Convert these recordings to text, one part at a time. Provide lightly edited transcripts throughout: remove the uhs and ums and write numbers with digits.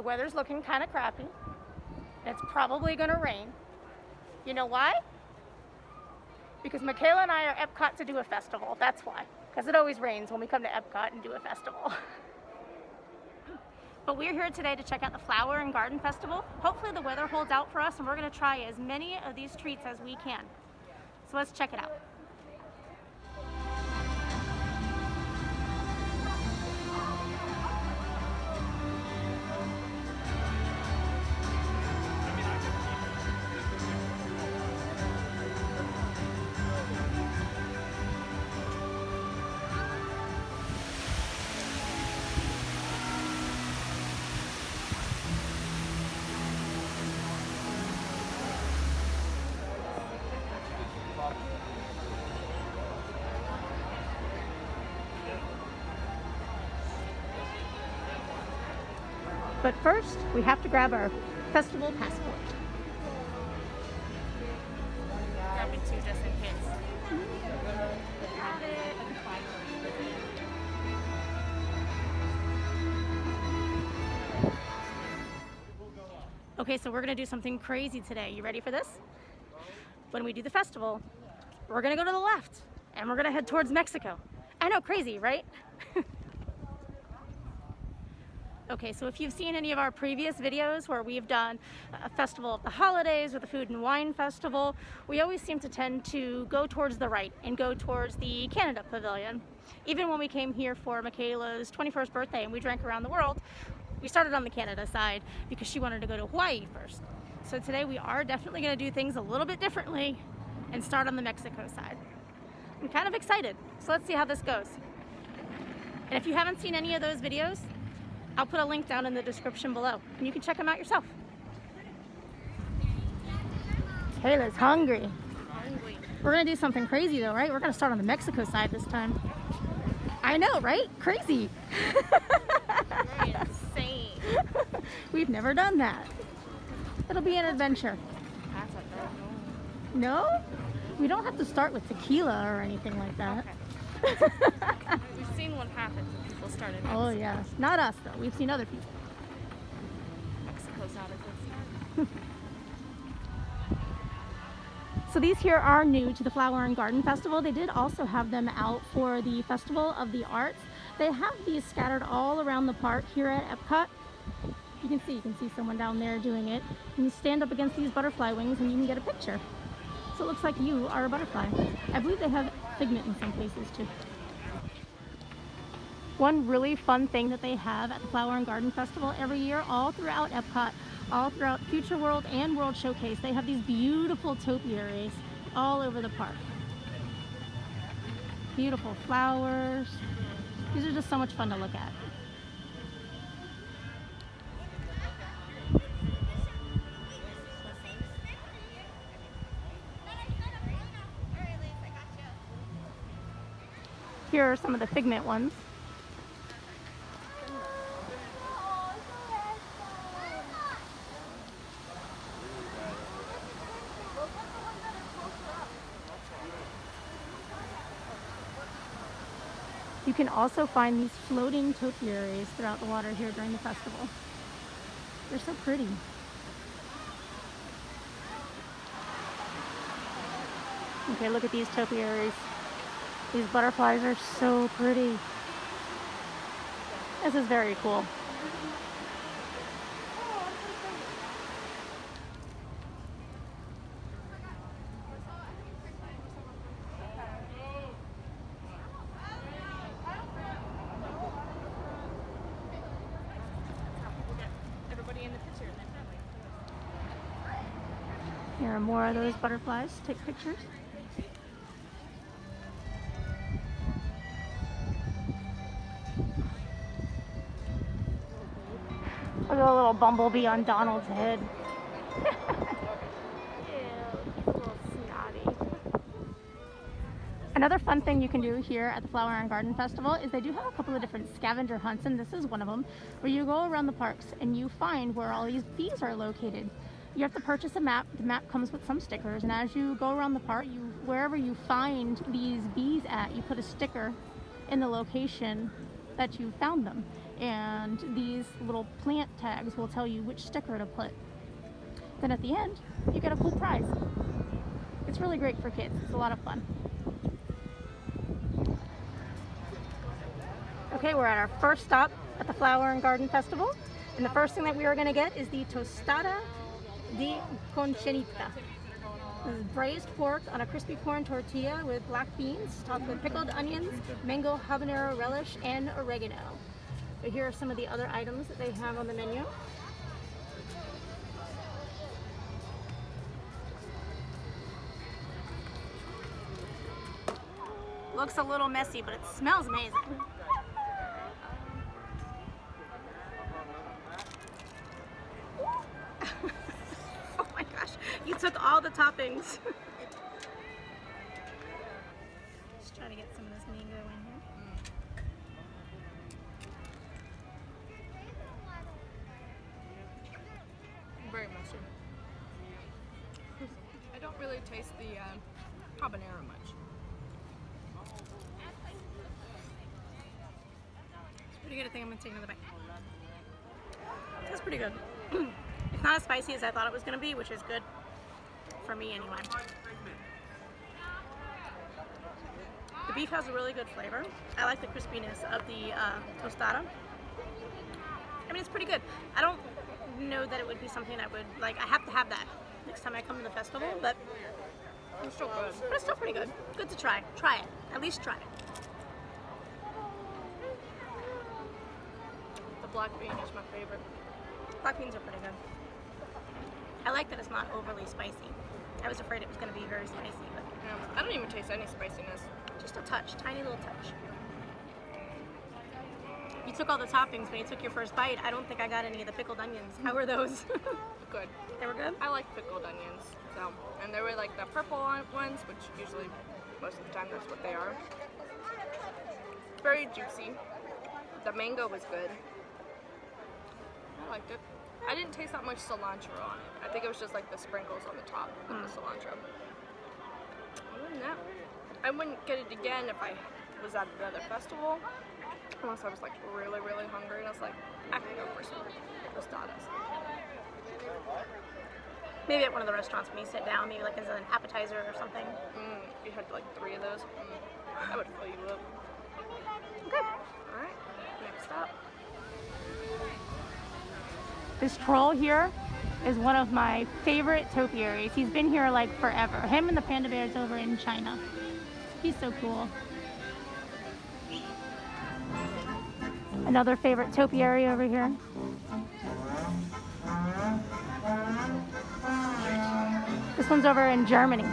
weather's looking kind of crappy. It's probably gonna rain. You know why? Because Michaela and I are Epcot to do a festival. That's why. Because it always rains when we come to Epcot and do a festival. But we're here today to check out the Flower and Garden Festival. Hopefully the weather holds out for us and we're gonna try as many of these treats as we can. So let's check it out. But first, we have to grab our festival passport. Grab me two just in case. Got it. Okay, so we're gonna do something crazy today. You ready for this? When we do the festival, we're gonna go to the left and we're gonna head towards Mexico. I know, crazy, right? Okay, so if you've seen any of our previous videos where we've done a festival of the holidays or the food and wine festival, we always seem to tend to go towards the right and go towards the Canada Pavilion. Even when we came here for Michaela's 21st birthday and we drank around the world, we started on the Canada side because she wanted to go to Hawaii first. So today we are definitely going to do things a little bit differently and start on the Mexico side. I'm kind of excited, so let's see how this goes. And if you haven't seen any of those videos, I'll put a link down in the description below, and you can check them out yourself. Kayla's hungry. We're gonna do something crazy though, right? We're gonna start on the Mexico side this time. I know, right? Crazy. You're insane. We've never done that. It'll be an adventure. No? We don't have to start with tequila or anything like that. Okay. We've seen what happens when people start in Mexico. Oh yes, not us though. We've seen other people. Mexico's not a good start. So these here are new to the Flower and Garden Festival. They did also have them out for the Festival of the Arts. They have these scattered all around the park here at Epcot. You can see someone down there doing it. And you stand up against these butterfly wings and you can get a picture. So it looks like you are a butterfly. I believe they have Figment in some places too. One really fun thing that they have at the Flower and Garden Festival every year, all throughout Epcot, all throughout Future World and World Showcase, they have these beautiful topiaries all over the park. Beautiful flowers. These are just so much fun to look at. Here are some of the Figment ones. You can also find these floating topiaries throughout the water here during the festival. They're so pretty. Okay, look at these topiaries. These butterflies are so pretty. This is very cool. Here are more of those butterflies. Take pictures. Look at a little bumblebee on Donald's head. Ew, he's a little snotty. Another fun thing you can do here at the Flower and Garden Festival is they do have a couple of different scavenger hunts, and this is one of them, where you go around the parks and you find where all these bees are located. You have to purchase a map. The map comes with some stickers, and as you go around the park, wherever you find these bees at, you put a sticker in the location that you found them. and these little plant tags will tell you which sticker to put. Then at the end, you get a cool prize. It's really great for kids. It's a lot of fun. Okay, we're at our first stop at the Flower and Garden Festival, and the first thing that we are going to get is the tostada de conchinita. This is braised pork on a crispy corn tortilla with black beans, topped with pickled onions, mango habanero relish, and oregano. So here are some of the other items that they have on the menu. Looks a little messy, but it smells amazing. Oh my gosh, you took all the toppings. Just try to get some of this mango in here. Very messy. I don't really taste the habanero much. It's pretty good. I think I'm gonna take another bite. That's pretty good. It's not as spicy as I thought it was gonna be, which is good for me anyway. The beef has a really good flavor. I like the crispiness of the tostada. I mean, it's pretty good. I don't know that it would be something that would, like, I have to have that next time I come to the festival, but It's still good. it's still pretty good. Good to try. Try it. At least try it. The black bean is my favorite. Black beans are pretty good. I like that it's not overly spicy. I was afraid it was going to be very spicy, but Yeah. I don't even taste any spiciness. just a touch, tiny little touch. You took all the toppings when you took your first bite. I don't think I got any of the pickled onions. How were those? Good. They were good? I like pickled onions. So, and they were like the purple ones, which usually most of the time that's what they are. Very juicy. The mango was good. I liked it. I didn't taste that much cilantro on it. I think it was just like the sprinkles on the top of the cilantro. Other than that, I wouldn't get it again if I was at another festival. Unless I was like really, really hungry and I was like, I can go for some tostadas. Maybe at one of the restaurants when you sit down, maybe like as an appetizer or something. You had like 3 of those. That would fill you up. Okay. Alright, next up. This troll here is one of my favorite topiaries. He's been here like forever. Him and the panda bears over in China. He's so cool. Another favorite topiary over here. This one's over in Germany.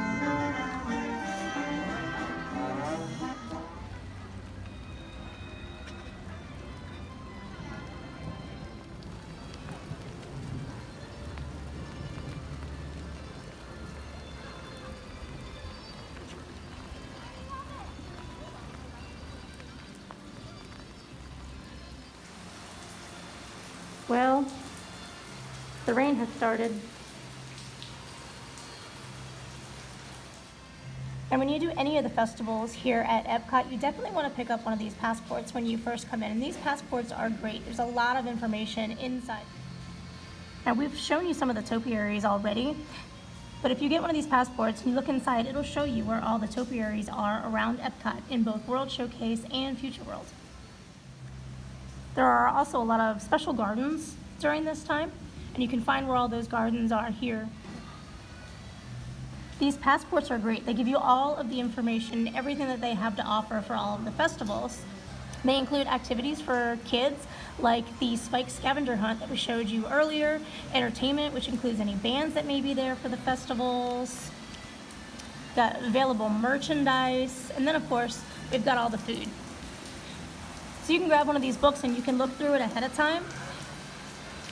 Well, the rain has started. And when you do any of the festivals here at Epcot, you definitely want to pick up one of these passports when you first come in. And these passports are great. There's a lot of information inside. Now, we've shown you some of the topiaries already, but if you get one of these passports and you look inside, it'll show you where all the topiaries are around Epcot in both World Showcase and Future World. There are also a lot of special gardens during this time, and you can find where all those gardens are here. These passports are great. They give you all of the information, everything that they have to offer for all of the festivals. They include activities for kids, like the Spike Scavenger Hunt that we showed you earlier, entertainment, which includes any bands that may be there for the festivals, got available merchandise, and then of course, we've got all the food. So you can grab one of these books and you can look through it ahead of time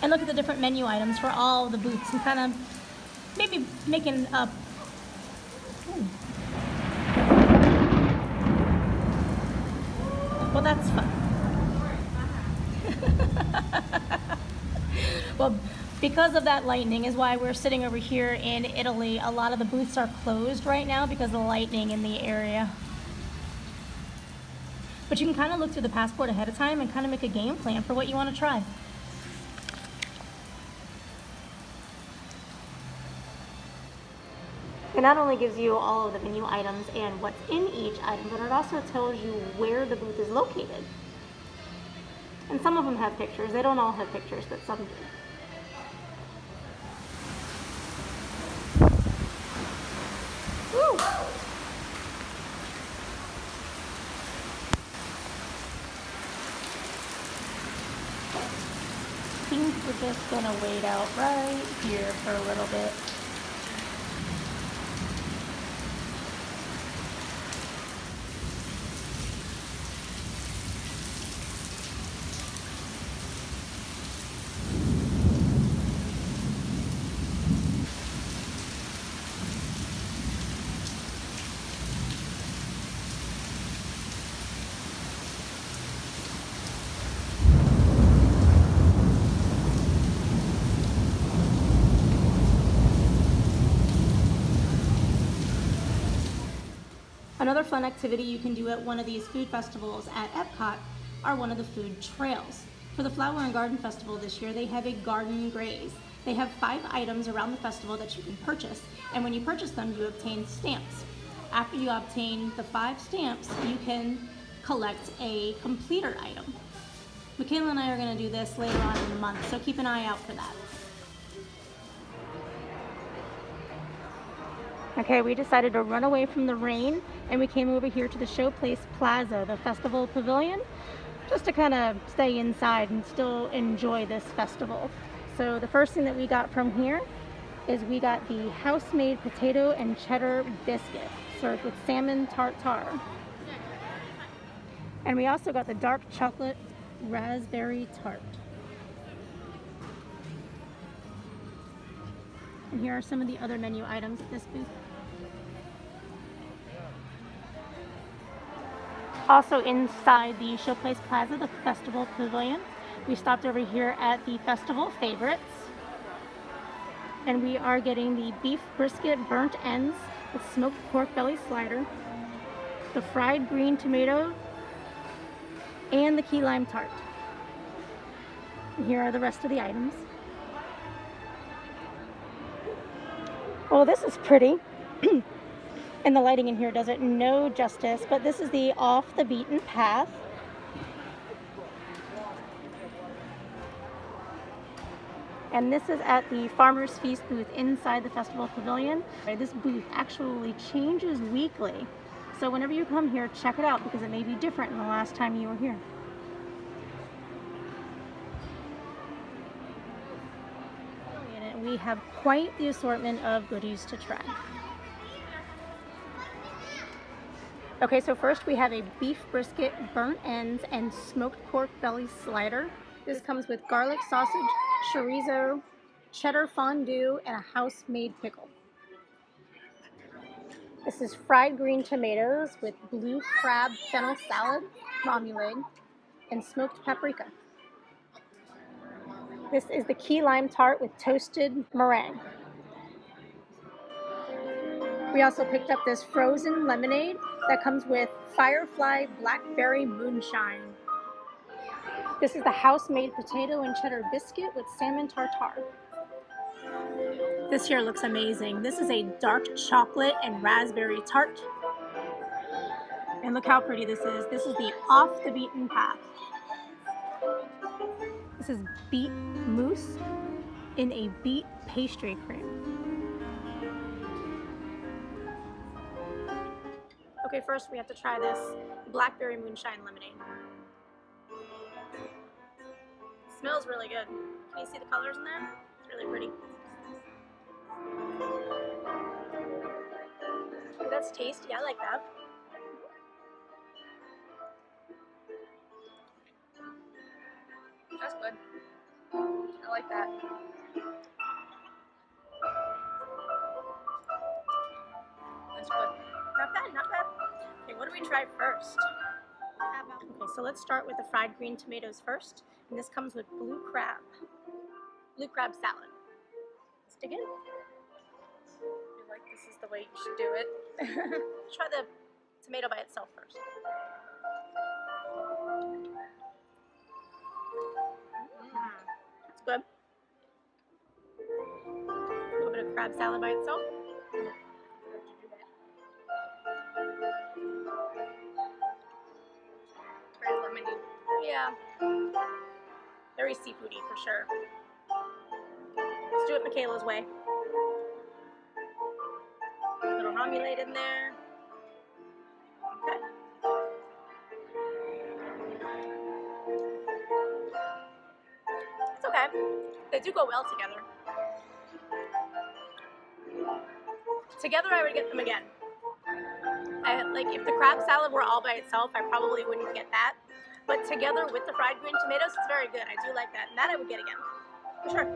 and look at the different menu items for all the booths and kind of maybe making up. Well, that's fun. Well, because of that lightning is why we're sitting over here in Italy. A lot of the booths are closed right now because of the lightning in the area. But you can kind of look through the passport ahead of time and kind of make a game plan for what you want to try. It not only gives you all of the menu items and what's in each item, but it also tells you where the booth is located. And some of them have pictures. They don't all have pictures, but some do. Woo! I think we're just gonna wait out right here for a little bit. Another fun activity you can do at one of these food festivals at Epcot are one of the food trails. For the Flower and Garden Festival this year, they have a garden graze. They have 5 items around the festival that you can purchase, and when you purchase them, you obtain stamps. After you obtain the 5 stamps, you can collect a completer item. Michaela and I are going to do this later on in the month, so keep an eye out for that. Okay, we decided to run away from the rain and we came over here to the Showplace Plaza, the festival pavilion, just to kind of stay inside and still enjoy this festival. So the first thing that we got from here is we got the house-made potato and cheddar biscuit served with salmon tartare. And we also got the dark chocolate raspberry tart. And here are some of the other menu items at this booth. Also inside the Showplace Plaza, the festival pavilion, we stopped over here at the festival favorites. And we are getting the beef brisket burnt ends with smoked pork belly slider, the fried green tomato, and the key lime tart. And here are the rest of the items. Oh, this is pretty. And the lighting in here does it no justice, but this is the Off the Beaten Path. And this is at the Farmer's Feast booth inside the festival pavilion. This booth actually changes weekly. So whenever you come here, check it out because it may be different than the last time you were here. We have quite the assortment of goodies to try. Okay, so first we have a beef brisket burnt ends and smoked pork belly slider. This comes with garlic sausage, chorizo, cheddar fondue, and a house-made pickle. This is fried green tomatoes with blue crab fennel salad, marmalade, and smoked paprika. This is the key lime tart with toasted meringue. We also picked up this frozen lemonade that comes with Firefly Blackberry Moonshine. This is the house-made potato and cheddar biscuit with salmon tartare. This here looks amazing. This is a dark chocolate and raspberry tart. And look how pretty this is. This is the Off the Beaten Path. This is beet mousse in a beet pastry cream. Okay, first we have to try this blackberry moonshine lemonade. It smells really good. Can you see the colors in there? It's really pretty. Ooh, that's tasty. I like that. That's good. I like that. That's good. Not bad, not bad. Okay, what do we try first? Okay, so let's start with the fried green tomatoes first. And this comes with blue crab salad. Let's dig in. I feel like this is the way you should do it. Try the tomato by itself first. A little bit of crab salad by itself. Very lemony. Yeah. Very seafoody for sure. Let's do it Michaela's way. A little ramulade in there. Okay. It's okay. They do go well together. Together, I would get them again. Like if the crab salad were all by itself, I probably wouldn't get that. But together with the fried green tomatoes, it's very good. I do like that, and that I would get again, for sure.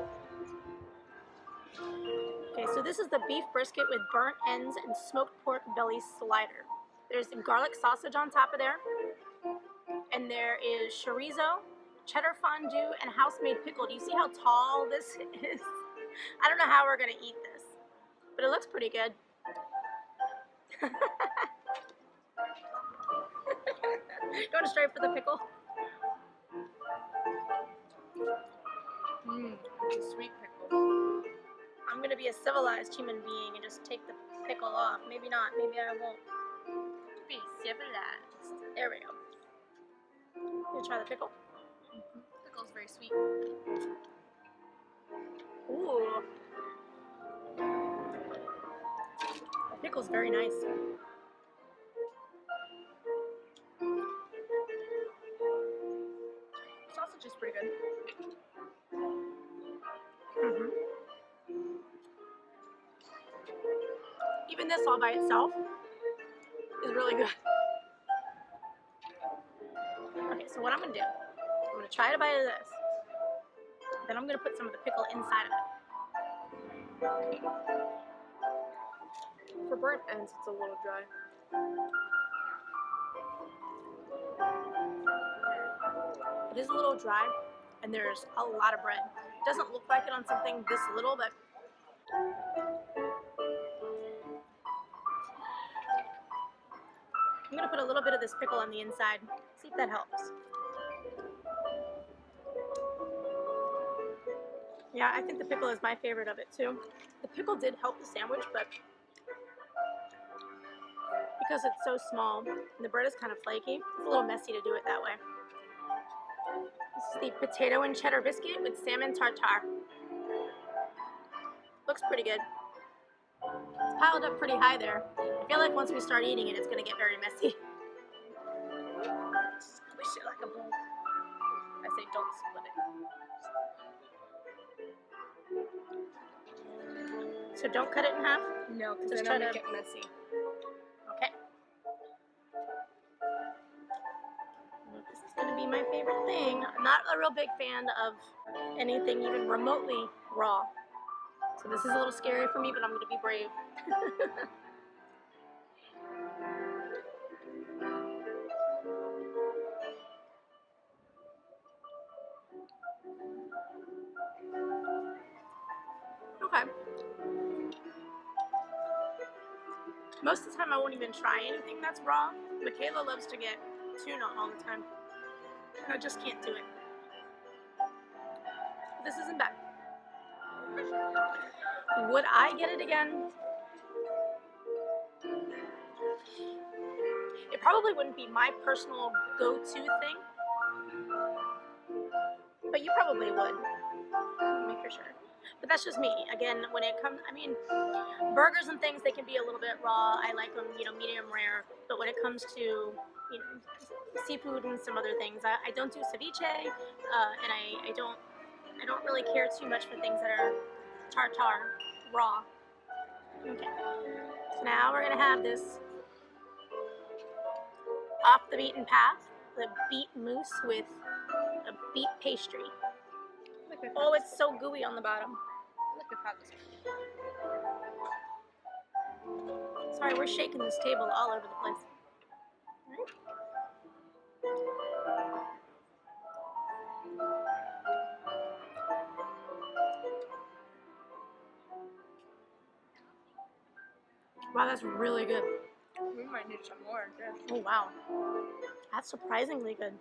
Okay, so this is the beef brisket with burnt ends and smoked pork belly slider. There's garlic sausage on top of there, and there is chorizo, cheddar fondue, and house-made pickle. Do you see how tall this is? I don't know how we're gonna eat this, but it looks pretty good. Going straight for the pickle. It's a sweet pickle. I'm gonna be a civilized human being and just take the pickle off. Maybe not. Maybe I won't. Be civilized. There we go. You try the pickle. Pickle's very sweet. Ooh. The pickle's very nice. Sausage is pretty good. Even this all by itself is really good. Okay, so what I'm gonna do, I'm gonna try a bite of this. Then I'm gonna put some of the pickle inside of it. For burnt ends, it's a little dry. It is a little dry, and there's a lot of bread. It doesn't look like it on something this little, but I'm gonna put a little bit of this pickle on the inside. See if that helps. Yeah, I think the pickle is my favorite of it too. The pickle did help the sandwich, but because it's so small and the bread is kind of flaky, it's a little messy to do it that way. This is the potato and cheddar biscuit with salmon tartare. Looks pretty good. It's piled up pretty high there. I feel like once we start eating it, it's gonna get very messy. Squish it like a bowl. I say don't split it. So don't cut it in half? No, because Just then try it'll to- get messy. Okay. This is gonna be my favorite thing. I'm not a real big fan of anything even remotely raw. So this is a little scary for me, but I'm gonna be brave. Okay. Most of the time I won't even try anything that's raw. Michaela loves to get tuna all the time. I just can't do it. This isn't bad. Would I get it again? It probably wouldn't be my personal go-to thing, but you probably would. Me for sure. But that's just me. Again, when it comes, I mean, burgers and things, they can be a little bit raw. I like them, medium rare. But when it comes to, seafood and some other things, I don't do ceviche, and I don't really care too much for things that are tartare raw. Okay. So now we're gonna have this off the beaten path, the beet mousse with a beet pastry. Oh, it's so gooey on the bottom. Look at how this. Sorry, we're shaking this table all over the place. Wow, that's really good. We might need some more of this. Oh, wow. That's surprisingly good.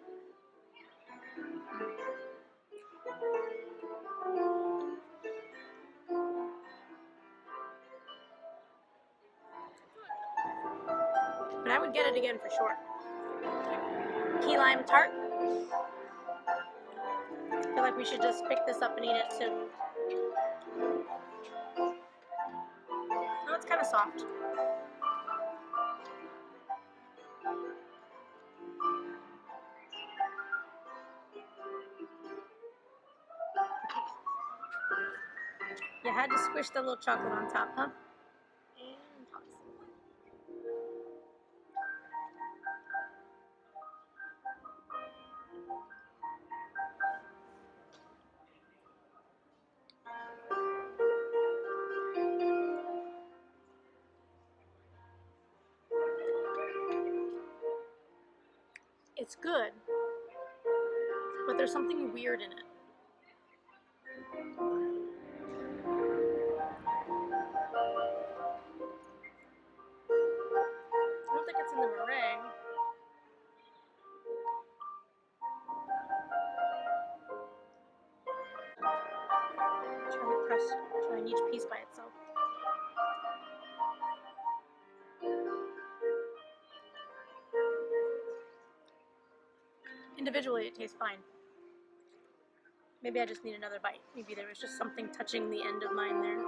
I would get it again for sure. Key lime tart. I feel like we should just pick this up and eat it soon. Oh, it's kind of soft. You had to squish the little chocolate on top, huh? And toss. It's good, but there's something weird in it. I don't think it's in the meringue. Trying each piece by itself. Individually, it tastes fine. Maybe I just need another bite. Maybe there was just something touching the end of mine there.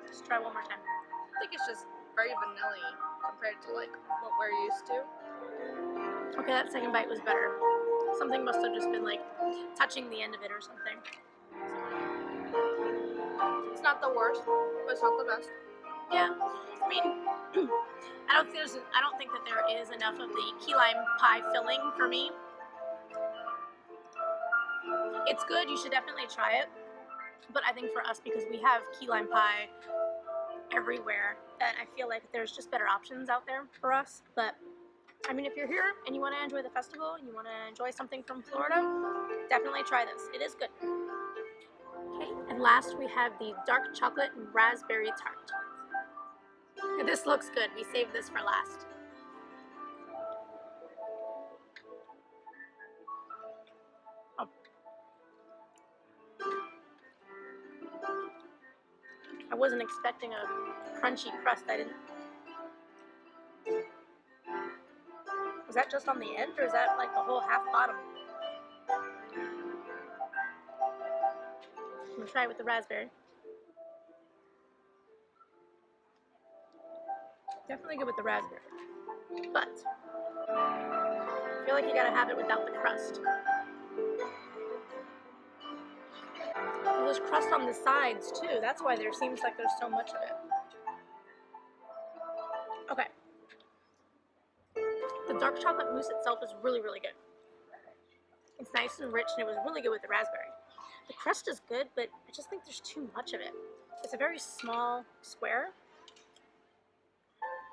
Just try one more time. I think it's just very vanilla-y compared to like what we're used to. Okay, that second bite was better. Something must have just been like touching the end of it or something. It's not the worst, but it's not the best. Yeah, I mean, I don't think that there is enough of the key lime pie filling for me. It's good. You should definitely try it. But I think for us, because we have key lime pie everywhere, that I feel like there's just better options out there for us. But I mean, if you're here and you want to enjoy the festival and you want to enjoy something from Florida, definitely try this. It is good. Okay, and last we have the dark chocolate and raspberry tart. This looks good. We saved this for last. Oh. I wasn't expecting a crunchy crust. I didn't. Was that just on the end, or is that like the whole half bottom? I'm gonna try it with the raspberry. Definitely good with the raspberry, but I feel like you gotta have it without the crust. Well, there's crust on the sides too. That's why there seems like there's so much of it. Okay. The dark chocolate mousse itself is really, really good. It's nice and rich, and it was really good with the raspberry. The crust is good, but I just think there's too much of it. It's a very small square.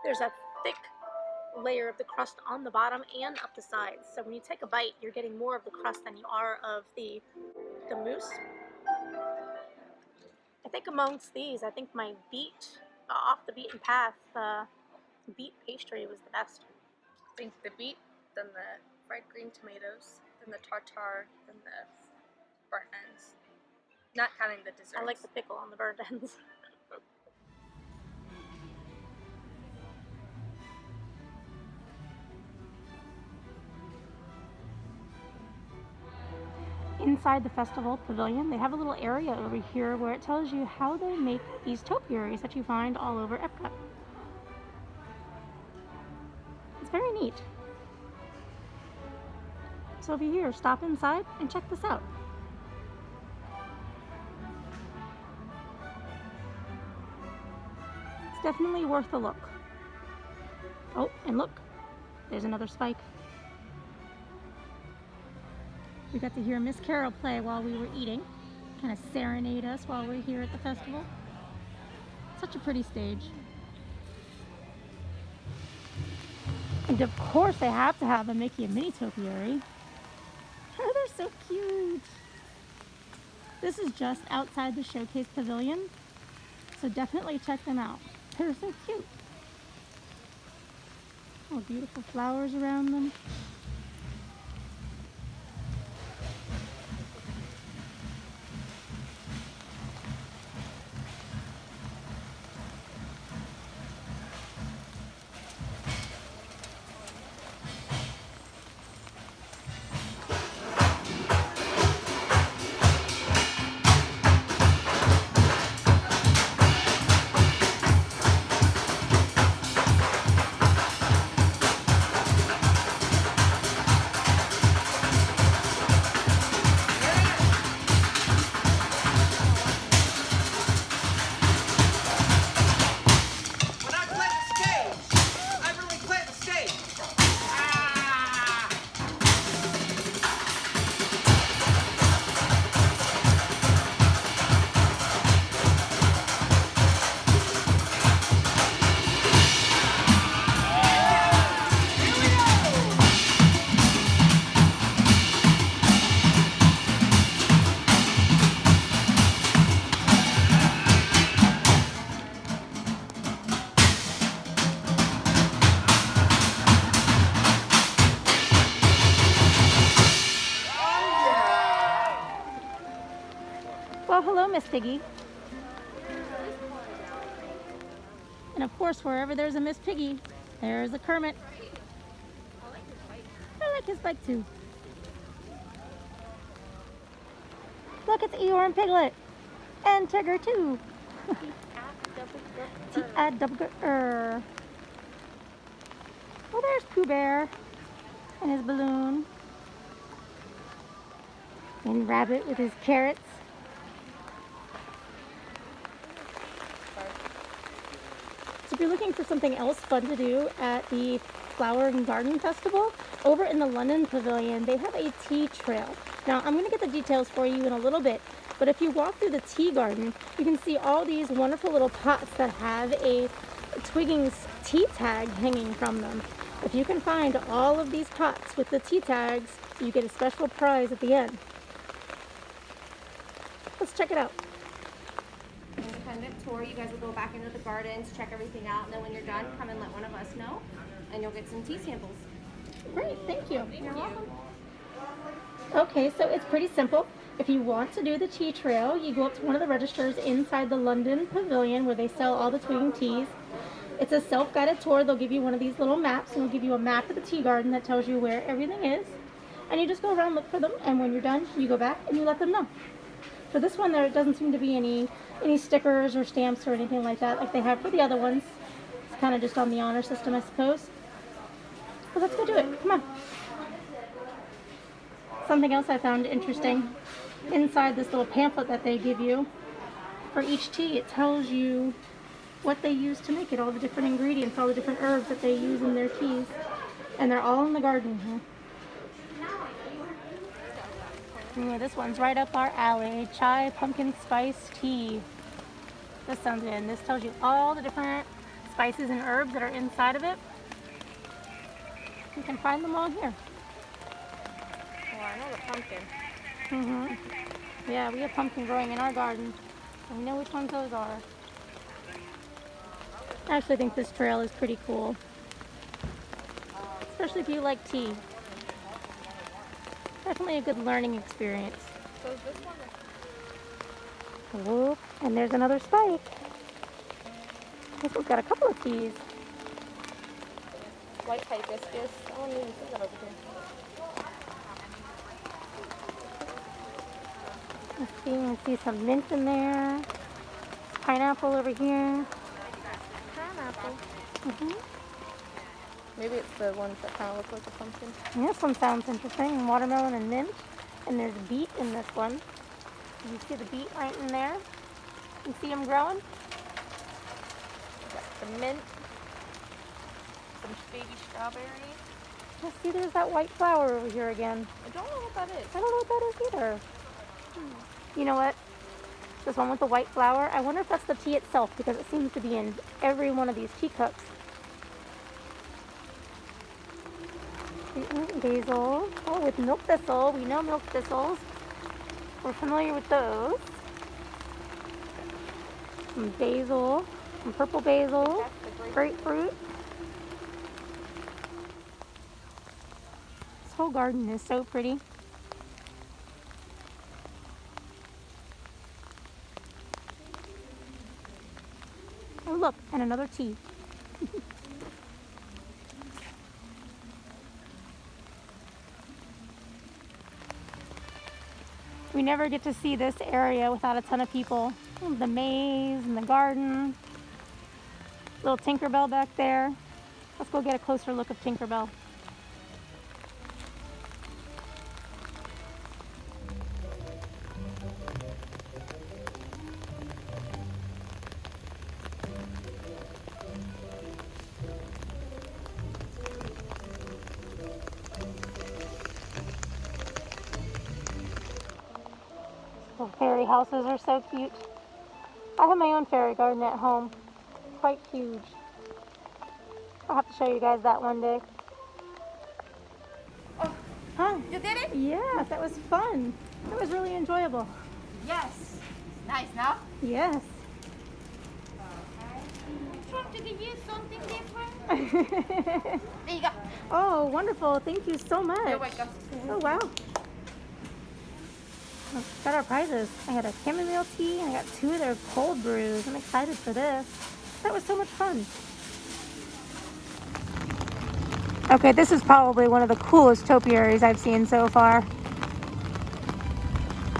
There's a thick layer of the crust on the bottom and up the sides. So when you take a bite, you're getting more of the crust than you are of the mousse. I think amongst these, I think my off the beaten path, beet pastry was the best. I think the beet, then the fried green tomatoes, then the tartare, then the burnt ends. Not counting the desserts. I like the pickle on the burnt ends. Inside the festival pavilion, they have a little area over here where it tells you how they make these topiaries that you find all over Epcot. It's very neat. So if you're here, stop inside and check this out. It's definitely worth a look. Oh, and look, there's another spike. We got to hear Miss Carol play while we were eating, kind of serenade us while we're here at the festival. Such a pretty stage. And of course they have to have a Mickey and Minnie topiary. Oh, they're so cute. This is just outside the showcase pavilion, so definitely check them out. They're so cute. Oh, beautiful flowers around them. Miss Piggy. And of course, wherever there's a Miss Piggy, there's a Kermit. I like his bike too. Look, it's Eeyore and Piglet. And Tigger too. T-I-double-G-R. Well, there's Pooh Bear and his balloon. And Rabbit with his carrots. So if you're looking for something else fun to do at the Flower and Garden Festival, over in the London Pavilion, they have a tea trail. Now, I'm going to get the details for you in a little bit, but if you walk through the tea garden, you can see all these wonderful little pots that have a Twiggings tea tag hanging from them. If you can find all of these pots with the tea tags, you get a special prize at the end. Let's check it out. Independent tour. You guys will go back into the gardens, check everything out, and then when you're done, come and let one of us know, and you'll get some tea samples. Great, thank you. You're welcome. Okay, so it's pretty simple. If you want to do the tea trail, you go up to one of the registers inside the London Pavilion where they sell all the Twigging teas. It's a self-guided tour. They'll give you one of these little maps, and they'll give you a map of the tea garden that tells you where everything is. And you just go around, look for them, and when you're done, you go back and you let them know. For this one, there doesn't seem to be any stickers or stamps or anything like that like they have for the other ones. It's kind of just on the honor system, I suppose. But let's go do it. Come on. Something else I found interesting, inside this little pamphlet that they give you, for each tea, it tells you what they use to make it, all the different ingredients, all the different herbs that they use in their teas. And they're all in the garden here. Ooh, this one's right up our alley. Chai pumpkin spice tea. This sounds good. And this tells you all the different spices and herbs that are inside of it. You can find them all here. Well, I know the pumpkin. Yeah, we have pumpkin growing in our garden. And we know which ones those are. I actually think this trail is pretty cool. Especially if you like tea. Definitely a good learning experience. So is this one? Oh, and there's another spike. This one's got a couple of teas. White hibiscus. I don't even see that over here. Let's see, you can see some mint in there. Pineapple over here. Pineapple. Maybe it's the ones that kind of look like a pumpkin. And this one sounds interesting. Watermelon and mint. And there's beet in this one. You see the beet right in there? You see them growing? Got some mint. Some baby strawberries. Let's see, there's that white flower over here again. I don't know what that is. I don't know what that is either. You know what? This one with the white flower, I wonder if that's the tea itself, because it seems to be in every one of these teacups. Basil. Oh, with milk thistle. We know milk thistles. We're familiar with those. Some basil. Some purple basil. Grapefruit. This whole garden is so pretty. Oh, look, and another tea. We never get to see this area without a ton of people. The maze and the garden. Little Tinkerbell back there. Let's go get a closer look of Tinkerbell. The fairy houses are so cute. I have my own fairy garden at home. Quite huge. I'll have to show you guys that one day. Oh, Huh? you did it? Yeah, that was fun. That was really enjoyable. Yes. Nice, now? Yes. Trying to give you something different. There you go. Oh, wonderful. Thank you so much. You're welcome. Oh, wow. Got our prizes. I got a chamomile tea and I got 2 of their cold brews. I'm excited for this. That was so much fun. Okay, this is probably one of the coolest topiaries I've seen so far.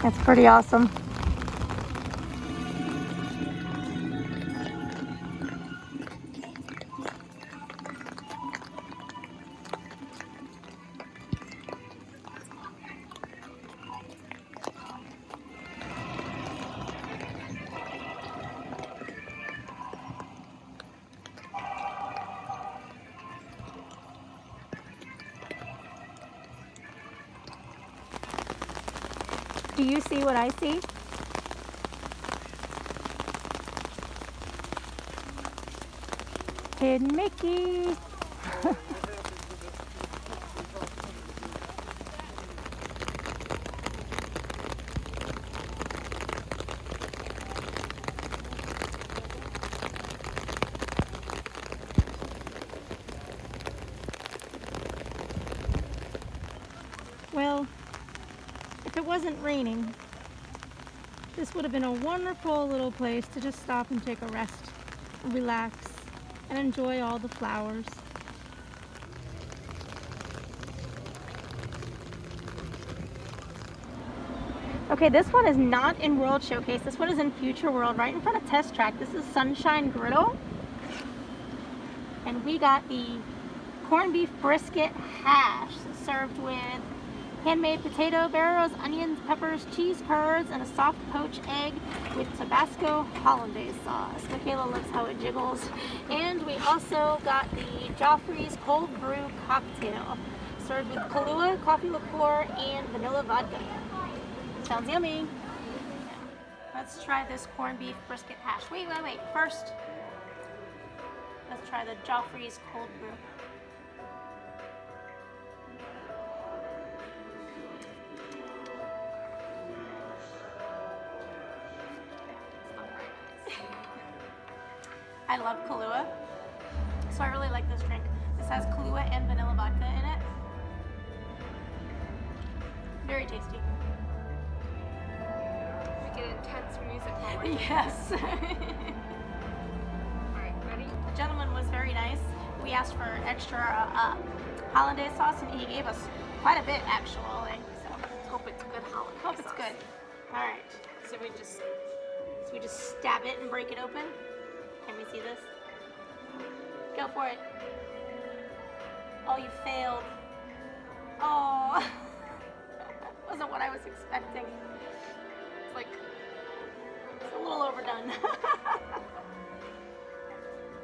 That's pretty awesome. Do you see what I see? Hidden Mickey. Well, if it wasn't raining, this would have been a wonderful little place to just stop and take a rest, and relax, and enjoy all the flowers. Okay, this one is not in World Showcase. This one is in Future World, right in front of Test Track. This is Sunshine Griddle. And we got the corned beef brisket hash served with handmade potato barrels, onions, peppers, cheese curds, and a soft poached egg with Tabasco hollandaise sauce. Michaela loves how it jiggles. And we also got the Joffrey's cold brew cocktail served with Kahlua, coffee liqueur, and vanilla vodka. Sounds yummy. Let's try this corned beef brisket hash. Wait. First, let's try the Joffrey's cold brew. I love Kahlua, so I really like this drink. This has Kahlua and vanilla vodka in it. Very tasty. We get intense music while we're Yes. Alright, ready? The gentleman was very nice. We asked for extra hollandaise sauce, and he gave us quite a bit, actually. So Hope it's good hollandaise hope it's sauce. good. All right. So we just... So we just stab it and break it open. Can we see this? Go for it. Oh, you failed. Oh. Wasn't what I was expecting. It's like... It's a little overdone.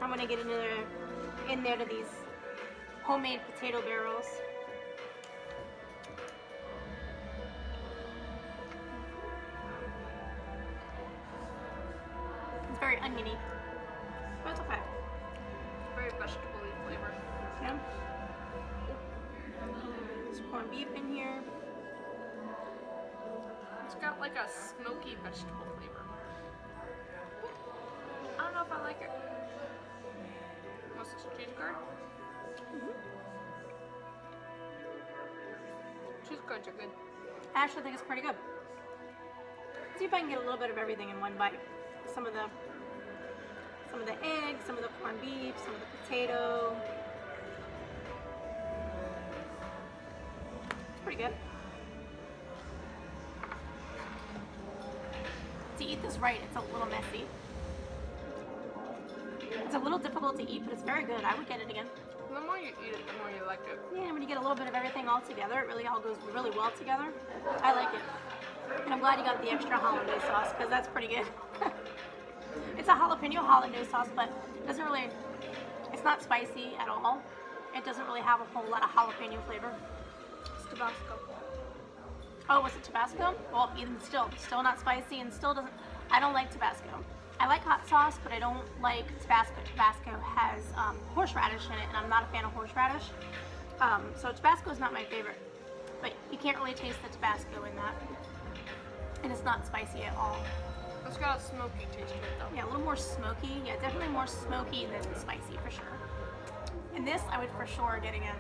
I'm gonna get in there to these homemade potato barrels. It's very oniony, but it's okay. very vegetable-y flavor. Yeah. There's corned beef in here. It's got like a smoky vegetable flavor. I don't know if I like it. What's this, cheese curd? Cheese curds are good. I actually think it's pretty good. See if I can get a little bit of everything in one bite. Some of the egg, some of the corned beef, some of the potato. It's pretty good. To eat this right, it's a little messy. It's a little difficult to eat, but it's very good. I would get it again. The more you eat it, the more you like it. Yeah, when you get a little bit of everything all together, it really all goes really well together. I like it. And I'm glad you got the extra hollandaise sauce, because that's pretty good. It's a jalapeno hollandaise sauce, but it doesn't really, it's not spicy at all. It doesn't really have a whole lot of jalapeno flavor. It's Tabasco. Oh, was it Tabasco? Well, even still not spicy, and still doesn't, I don't like Tabasco. I like hot sauce, but I don't like Tabasco. Tabasco has horseradish in it, and I'm not a fan of horseradish. So Tabasco is not my favorite, but you can't really taste the Tabasco in that. And it's not spicy at all. It's got a smoky taste to it though. Yeah, a little more smoky. Yeah, definitely more smoky than spicy for sure. And this I would for sure get again.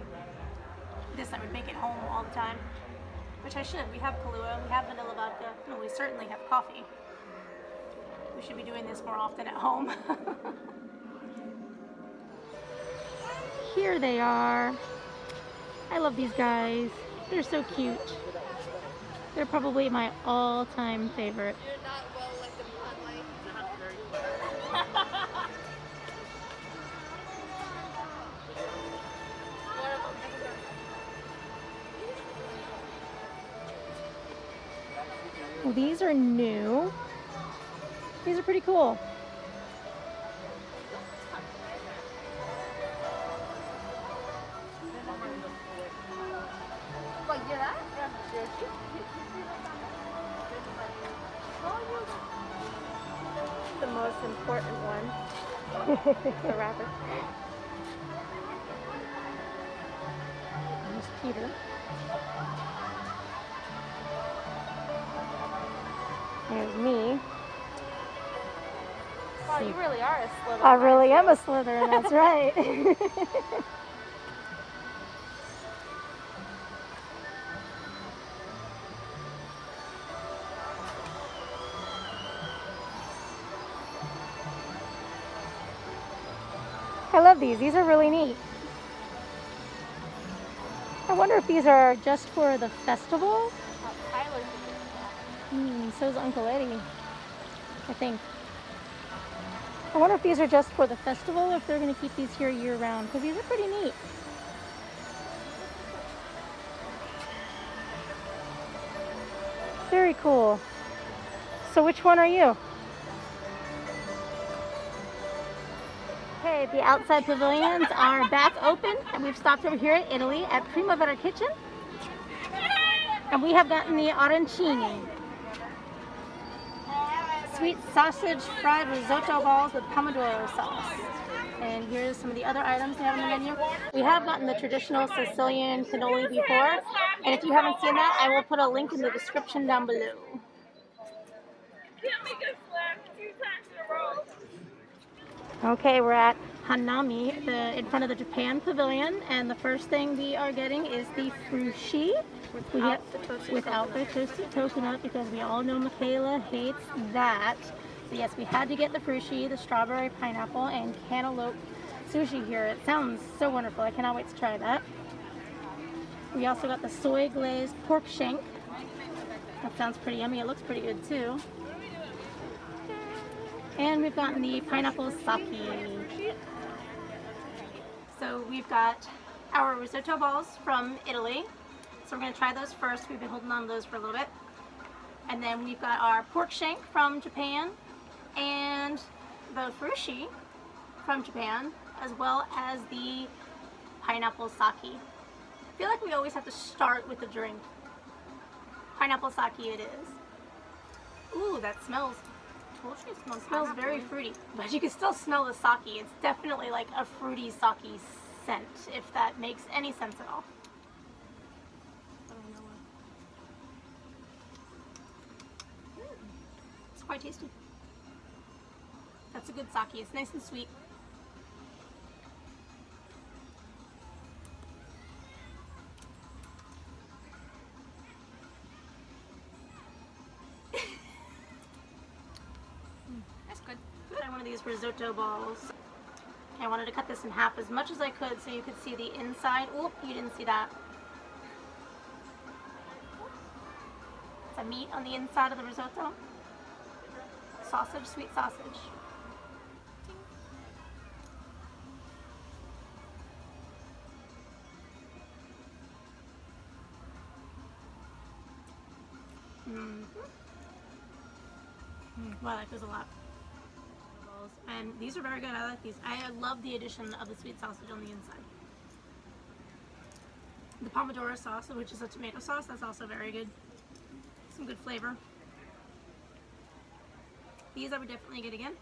This I would make it home all the time. which I should. We have Kahlua, we have vanilla vodka, and we certainly have coffee. We should be doing this more often at home. Here they are. I love these guys. They're so cute. They're probably my all-time favorite. You're not well like the sunlight. Well, these are new. These are pretty cool. The most important one. The wrapper. There's Peter. There's me. Wow, you really are a Slytherin. I really am a Slytherin, that's right. I love these. These are really neat. I wonder if these are just for the festival. Tyler's So is Uncle Eddie, I think. I wonder if these are just for the festival or if they're going to keep these here year round, because these are pretty neat. Very cool. So which one are you? Okay, the outside pavilions are back open, and we've stopped over here at Italy at Primavera Kitchen. And we have gotten the arancini. Sweet sausage fried risotto balls with pomodoro sauce. And here's some of the other items they have on the menu. We have gotten the traditional Sicilian cannoli before, and if you haven't seen that, I will put a link in the description down below. Okay, we're at Hanami, in front of the Japan Pavilion, and the first thing we are getting is the frushi. Without the toasted coconut, because we all know Michaela hates that. So yes, we had to get the frushi, the strawberry, pineapple, and cantaloupe sushi here. It sounds so wonderful. I cannot wait to try that. We also got the soy glazed pork shank. That sounds pretty yummy. It looks pretty good too. And we've gotten the pineapple sake. So we've got our risotto balls from Italy. So we're going to try those first. We've been holding on to those for a little bit. And then we've got our pork shank from Japan and the frushi from Japan, as well as the pineapple sake. I feel like we always have to start with the drink. Pineapple sake it is. Ooh, that smells, it smells very fruity, but you can still smell the sake. It's definitely like a fruity sake scent, if that makes any sense at all. It's quite tasty. That's a good sake. It's nice and sweet. That's good. Try one of these risotto balls. I wanted to cut this in half as much as I could so you could see the inside. Oop, you didn't see that. It's a meat on the inside of the risotto. Sausage, sweet sausage. Well, I like those a lot. And these are very good. I like these. I love the addition of the sweet sausage on the inside. The pomodoro sauce, which is a tomato sauce, that's also very good. Some good flavor. These I would definitely get again.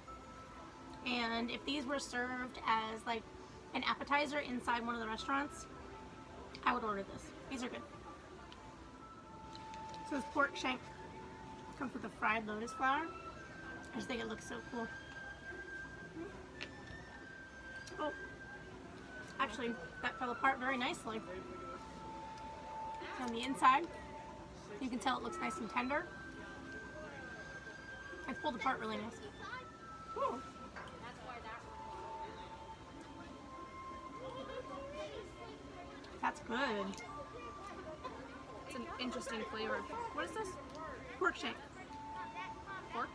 And if these were served as like an appetizer inside one of the restaurants, I would order this. These are good. So this pork shank comes with a fried lotus flower. I just think it looks so cool. Oh, actually, that fell apart very nicely. So on the inside, You can tell it looks nice and tender. It's pulled apart really nice. Ooh. That's good. It's an interesting flavor. What is this? Pork shank. Pork?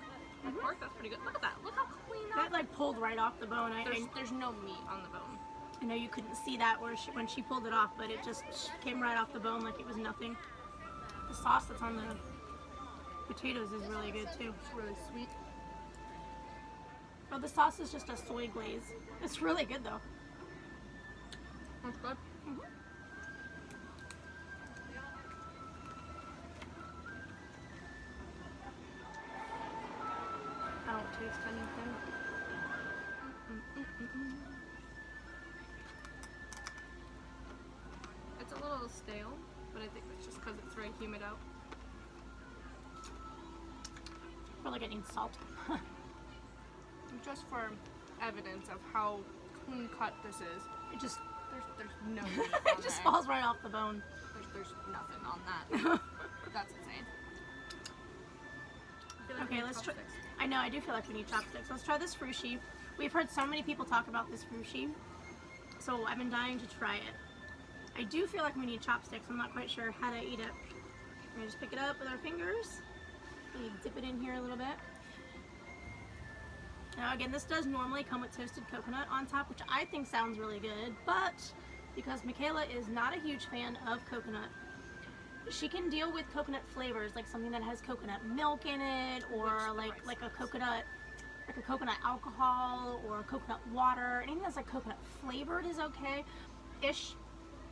Pork? That's pretty good. Look at that. Look how clean That like pulled right off the bone. There's no meat on the bone. I know you couldn't see that when she pulled it off, but it just came right off the bone like it was nothing. The sauce that's on the potatoes is really good too. It's really sweet. Oh, the sauce is just a soy glaze. It's really good though. That's good. I don't taste anything. It's a little stale, but I think that's just because it's very humid out. Probably getting salt. Just for evidence of how clean cut this is. It just There's no meat on it just there. falls right off the bone. There's nothing on that. That's insane. I feel like we Okay, need let's try. chopsticks. I know, I do feel like we need chopsticks. Let's try this frushi. We've heard so many people talk about this frushi, so I've been dying to try it. I do feel like we need chopsticks. I'm not quite sure how to eat it. We're gonna just pick it up with our fingers. We dip it in here a little bit. Now again, this does normally come with toasted coconut on top, which I think sounds really good, but because Michaela is not a huge fan of coconut, she can deal with coconut flavors, like something that has coconut milk in it, or like a coconut alcohol, or coconut water. Anything that's like coconut flavored is okay-ish,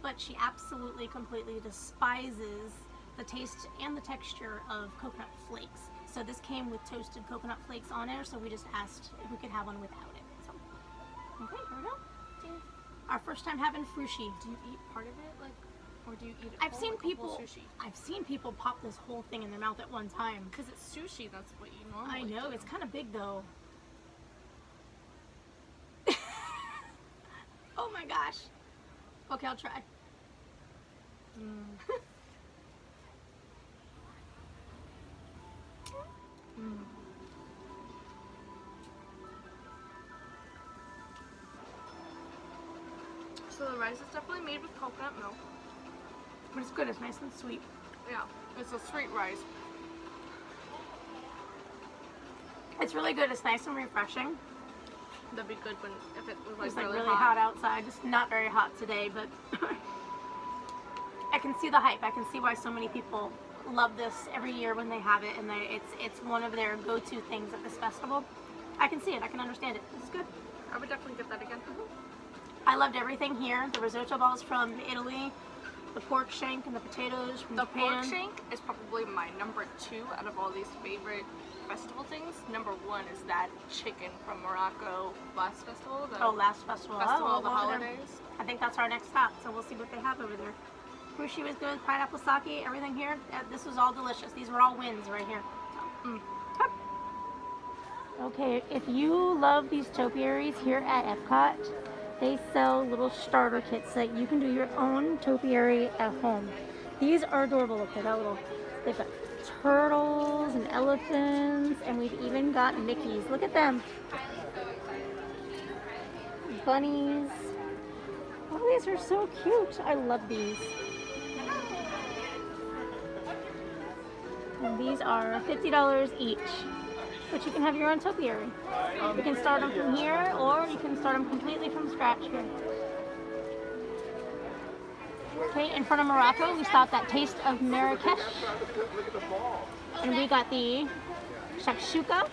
but she absolutely completely despises the taste and the texture of coconut flakes. So this came with toasted coconut flakes on it, so we just asked if we could have one without it. So, okay, here we go. Our first time having frushi. Do you eat part of it, like, or do you eat it I've whole, seen like a whole people. sushi? I've seen people pop this whole thing in their mouth at one time. Because it's sushi, that's what you normally I know do. it's kind of big though. Oh my gosh. Okay, I'll try. So the rice is definitely made with coconut milk. But it's good. It's nice and sweet. Yeah, it's a sweet rice. It's really good. It's nice and refreshing. That'd be good when if it was like, It's like really really hot outside. It's not very hot today, but I can see the hype. I can see why so many people love this every year when they have it, and it's one of their go-to things at this festival. I can see it. I can understand it. This is good. I would definitely get that again. I loved everything here. The risotto balls from Italy, the pork shank and the potatoes from The Japan. pork shank is probably my number 2 out of all these favorite festival things. Number 1 is that chicken from Morocco last festival. The Last festival. Festival of the well, then Holidays. I think that's our next stop, so we'll see what they have over there. Sushi was good, pineapple sake, everything here. This was all delicious. These were all wins right here. So, Okay, if you love these topiaries here at Epcot, they sell little starter kits so that you can do your own topiary at home. These are adorable. Look, they've got turtles and elephants, and we've even got Mickeys. Look at them. Bunnies. Oh, these are so cute. I love these. And these are $50 each. But you can have your own topiary. You can start them from here, or you can start them completely from scratch here. Okay, in front of Morocco, we stopped at Taste of Marrakesh. And we got the shakshuka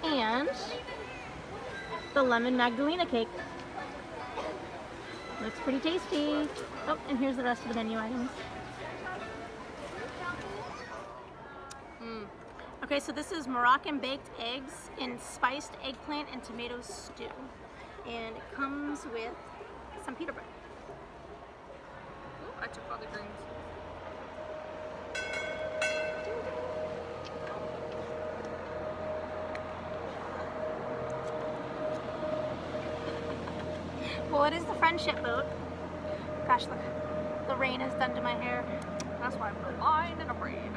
and the lemon magdalena cake. Looks pretty tasty. Oh, and here's the rest of the menu items. Okay, so this is Moroccan baked eggs in spiced eggplant and tomato stew. And it comes with some pita bread. Ooh, I took all the greens. Well, it is the friendship boat. Gosh, look, the rain has done to my hair. That's why I put line and a braid.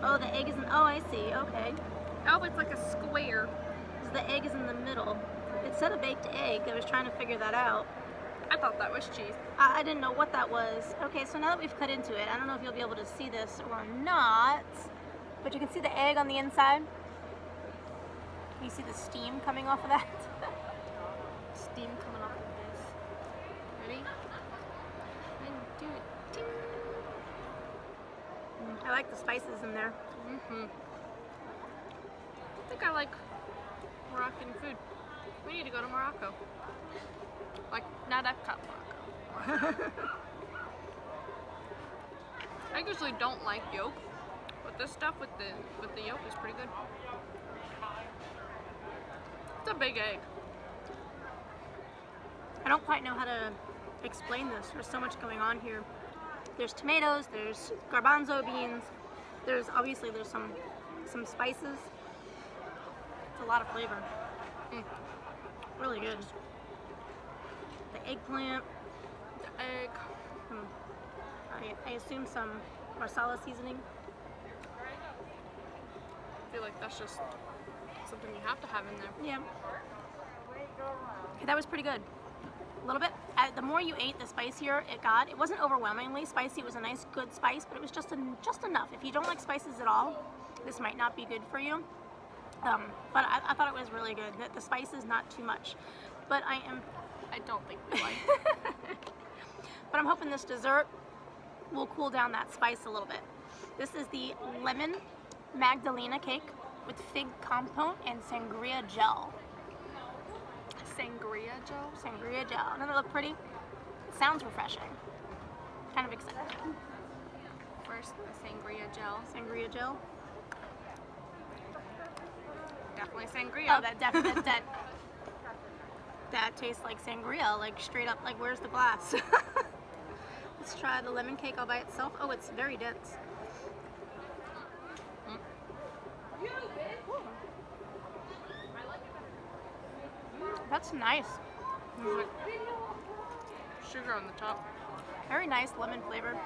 Oh, the egg is in, oh, I see, okay. Oh, it's like a square. So the egg is in the middle. It said a baked egg. I was trying to figure that out. I thought that was cheese. I didn't know what that was. Okay, so now that we've cut into it, I don't know if you'll be able to see this or not, but you can see the egg on the inside. Can you see the steam coming off of that? Steam coming off of this. Ready? And do it. Ting. I like the spices in there. Mm-hmm. I think I like Moroccan food. We need to go to Morocco. Like, not Epcot, Morocco. I usually don't like yolk, but this stuff with the yolk is pretty good. It's a big egg. I don't quite know how to explain this. There's so much going on here. There's tomatoes, there's garbanzo beans, there's some spices. It's a lot of flavor. Really good. The eggplant. The egg. I assume some marsala seasoning. I feel like that's just something you have to have in there. Yeah. Okay, that was pretty good. A little bit. The more you ate, the spicier it got. It wasn't overwhelmingly spicy. It was a nice, good spice, but it was just enough. If you don't like spices at all, this might not be good for you. But I thought it was really good. The spice is not too much. But I don't think we like. But I'm hoping this dessert will cool down that spice a little bit. This is the lemon Magdalena cake with fig compote and sangria gel. Sangria gel? Sangria gel. Doesn't it look pretty? It sounds refreshing. Kind of excited. First, the sangria gel. Sangria gel. Definitely sangria. Oh, that tastes like sangria, like straight up, like where's the glass? Let's try the lemon cake all by itself. Oh, it's very dense. That's nice. There's like sugar on the top. Very nice lemon flavor.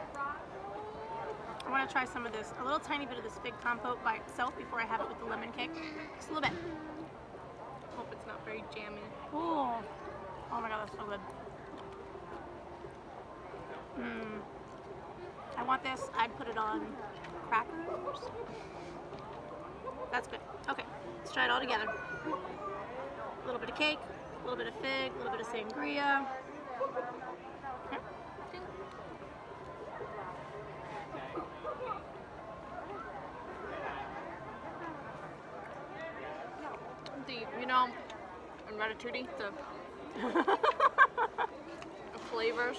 I want to try some of this, a little tiny bit of this fig compote by itself before I have it with the lemon cake. Just a little bit. Hope it's not very jammy. Ooh. Oh my god, that's so good. I want this. I'd put it on crackers. That's good. Okay, let's try it all together. A little bit of cake, a little bit of fig, a little bit of sangria. You know, in Ratatouille, the flavors.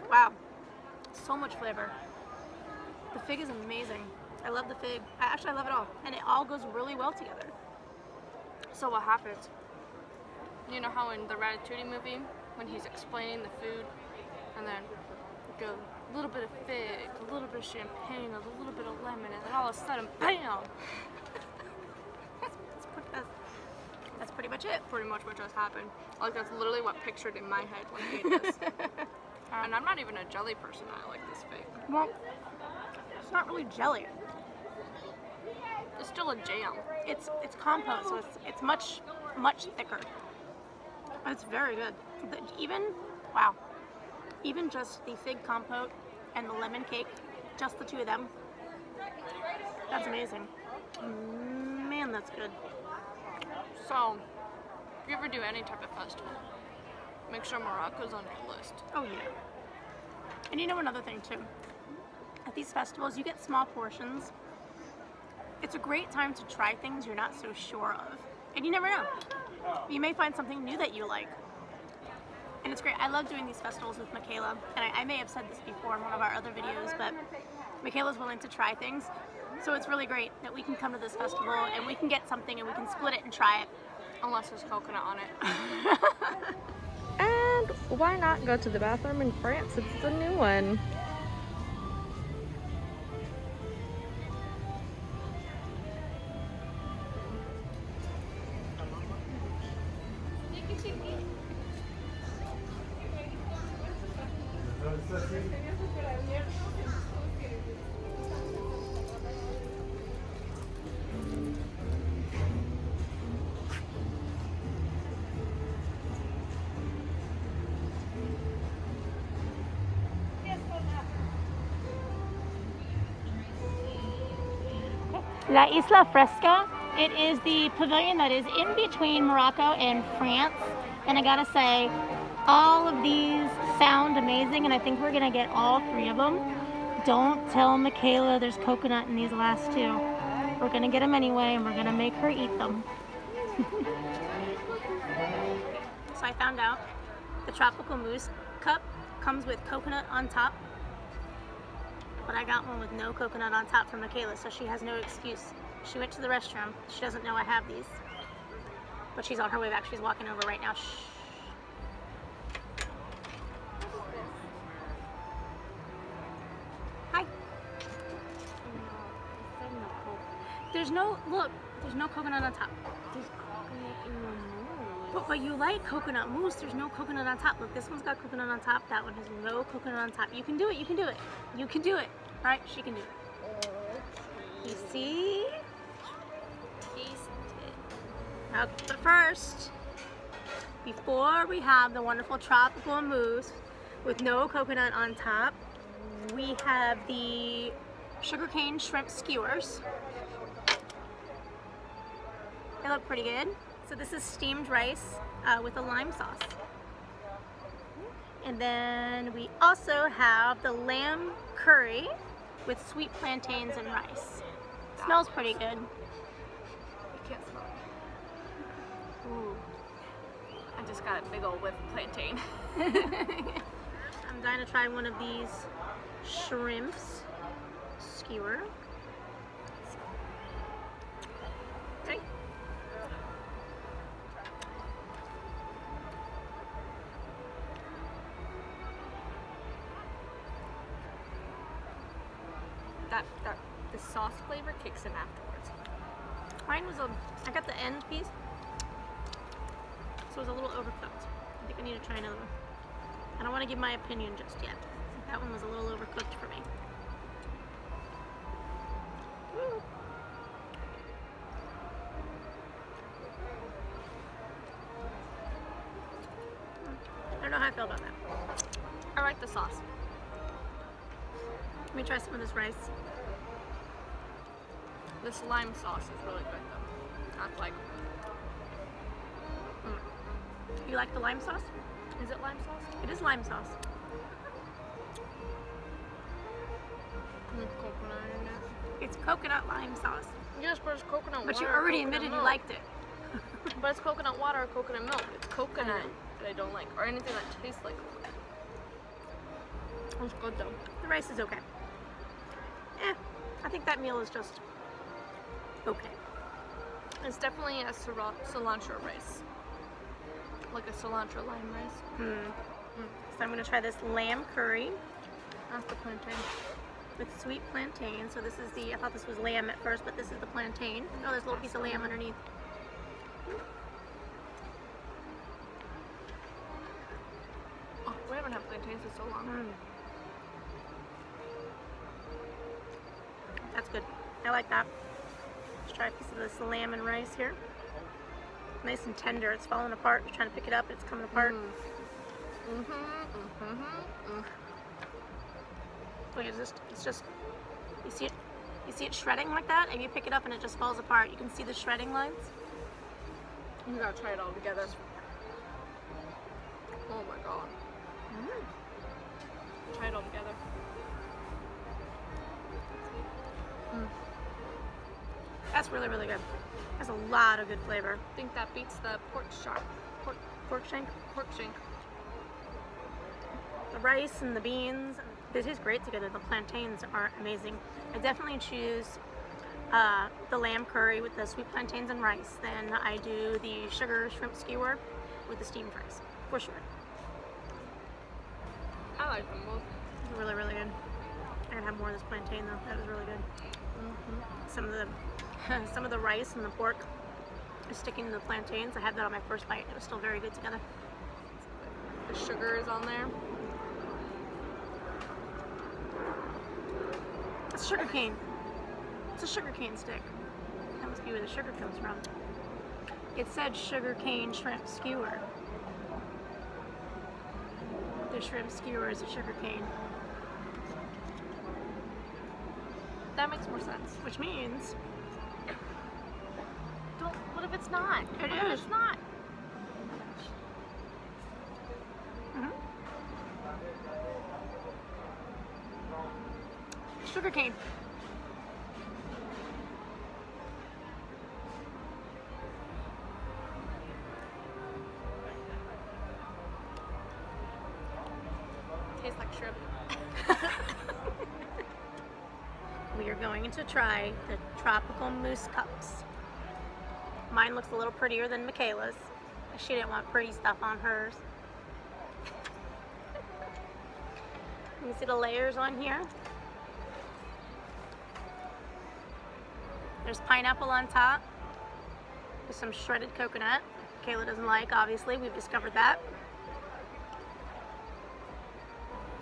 Wow, so much flavor. The fig is amazing. I love the fig. I love it all. And it all goes really well together. So what happens? You know how in the Ratatouille movie, when he's explaining the food, and then go a little bit of fig, a little bit of champagne, a little bit of lemon, and then all of a sudden, BAM! That's pretty much it. Pretty much what just happened. Like, that's literally what pictured in my head when I ate this. And I'm not even a jelly person. I like this fig. Well, it's not really jelly. It's still a jam. It's compote, so it's much thicker. It's very good. Even just the fig compote and the lemon cake, just the two of them, that's amazing. Man, that's good. So, if you ever do any type of festival, make sure Morocco's on your list. Oh yeah. And you know another thing too. At these festivals, you get small portions. It's a great time to try things you're not so sure of. And you never know. You may find something new that you like. And it's great. I love doing these festivals with Michaela. And I may have said this before in one of our other videos, but Michaela's willing to try things. So it's really great that we can come to this festival and we can get something and we can split it and try it. Unless there's coconut on it. And why not go to the bathroom in France? It's the new one. La Isla Fresca. It is the pavilion that is in between Morocco and France. And I gotta say, all of these sound amazing, and I think we're gonna get all 3 of them. Don't tell Michaela there's coconut in these last 2. We're gonna get them anyway, and we're gonna make her eat them. So I found out the tropical mousse cup comes with coconut on top, but I got one with no coconut on top for Michaela, so she has no excuse. She went to the restroom. She doesn't know I have these, but she's on her way back. She's walking over right now. Shh. Hi. There's no, look, there's no coconut on top. There's coconut in the mousse. But you like coconut mousse, there's no coconut on top. Look, this one's got coconut on top, that one has no coconut on top. You can do it, you can do it. You can do it. All right, she can do it. You see? Now, but first, before we have the wonderful tropical mousse with no coconut on top, we have the sugarcane shrimp skewers. They look pretty good. So this is steamed rice with a lime sauce. And then we also have the lamb curry with sweet plantains and rice. Smells pretty good. You can't smell it. Ooh. I just got a big old whiff of plantain. I'm dying to try one of these shrimps skewer. Okay. The sauce flavor kicks in afterwards. Mine was I got the end piece, so it was a little overcooked. I think I need to try another one. I don't want to give my opinion just yet. That one was a little overcooked for me. Woo. I don't know how I feel about that. I like the sauce. Let me try some of this rice. This lime sauce is really good though. Not like. You like the lime sauce? Is it lime sauce? It is lime sauce. With coconut in it. It's coconut lime sauce. Yes, but it's coconut water. But you or already coconut admitted you milk. liked it. But it's coconut water or coconut milk. It's coconut that I don't like, or anything that tastes like coconut. It's good though. The rice is okay. I think that meal is just okay. It's definitely a cilantro rice, like a cilantro lime rice. So I'm gonna try this lamb curry That's the plantain. with sweet plantain. So this is I thought this was lamb at first, but this is the plantain. Oh, there's a little piece of lamb underneath. Oh, we haven't had plantains in so long. That's good. I like that. Let's try a piece of this lamb and rice here. Nice and tender. It's falling apart. You're trying to pick it up, it's coming apart. Look, it's just, you see it shredding like that, and you pick it up and it just falls apart. You can see the shredding lines. You gotta try it all together. Oh my god. Try it all together. That's really, really good. Has a lot of good flavor. I think that beats the pork shank. Pork shank. The rice and the beans, they taste great together. The plantains are amazing. I definitely choose the lamb curry with the sweet plantains and rice. Then I do the sugar shrimp skewer with the steamed rice, for sure. I like them both. It's really, really good. I can have more of this plantain though. That was really good. Some of the rice and the pork is sticking to the plantains. I had that on my first bite. It was still very good together. The sugar is on there. It's sugar cane. It's a sugar cane stick. That must be where the sugar comes from. It said sugar cane shrimp skewer. The shrimp skewer is a sugar cane. That makes more sense. Which means What if it's not? It What if is. it's not? sugar cane. Tastes like shrimp. We are going to try the tropical mousse cups. Mine looks a little prettier than Michaela's. She didn't want pretty stuff on hers. You see the layers on here? There's pineapple on top. There's some shredded coconut. Kayla doesn't like, obviously. We've discovered that.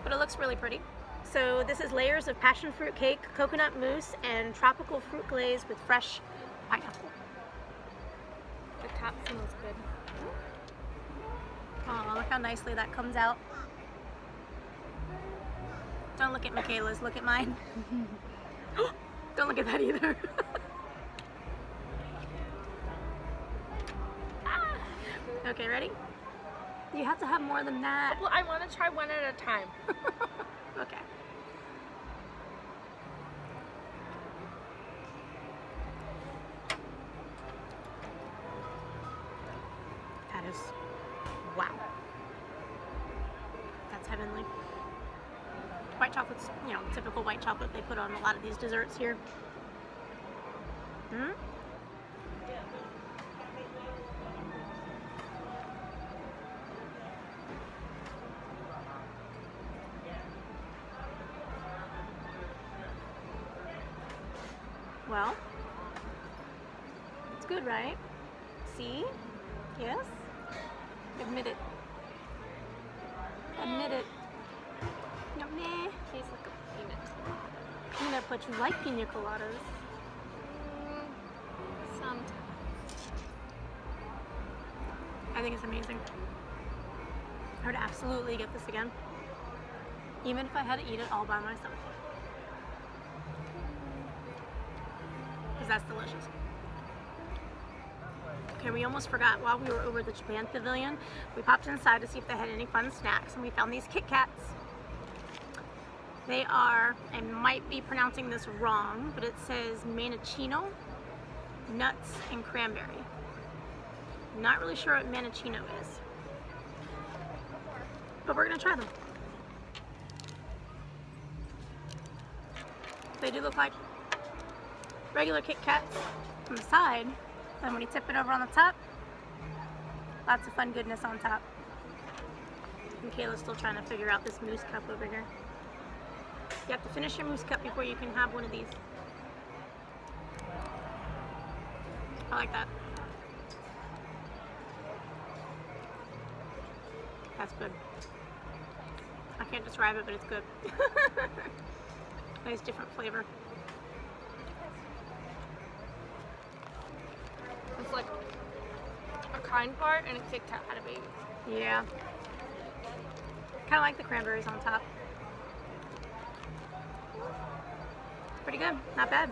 But it looks really pretty. So this is layers of passion fruit cake, coconut mousse, and tropical fruit glaze with fresh pineapple. The top smells good. Oh, look how nicely that comes out. Don't look at Michaela's, look at mine. Don't look at that either. Okay, ready? You have to have more than that. Well, I want to try one at a time. Okay. That is, wow. That's heavenly. White chocolate's, you know, typical white chocolate they put on a lot of these desserts here. Hmm? Well, it's good, right? See? Yes? Admit it. Admit it. No, meh. Tastes like a peanut. Peanut, but you like pina coladas. Some. I think it's amazing. I would absolutely get this again. Even if I had to eat it all by myself. Because that's delicious. Okay, we almost forgot. While we were over at the Japan Pavilion, we popped inside to see if they had any fun snacks, and we found these Kit Kats. They are, I might be pronouncing this wrong, but it says maraschino, nuts, and cranberry. Not really sure what maraschino is, but we're gonna try them. They do look like regular Kit Kats on the side, and when you tip it over on the top, lots of fun goodness on top. And Kayla's still trying to figure out this mousse cup over here. You have to finish your mousse cup before you can have one of these. I like that. That's good. I can't describe it, but it's good. Nice different flavor. It's like a kind part and a Kit Kat had a baby. Yeah. Kind of like the cranberries on top. Pretty good, not bad.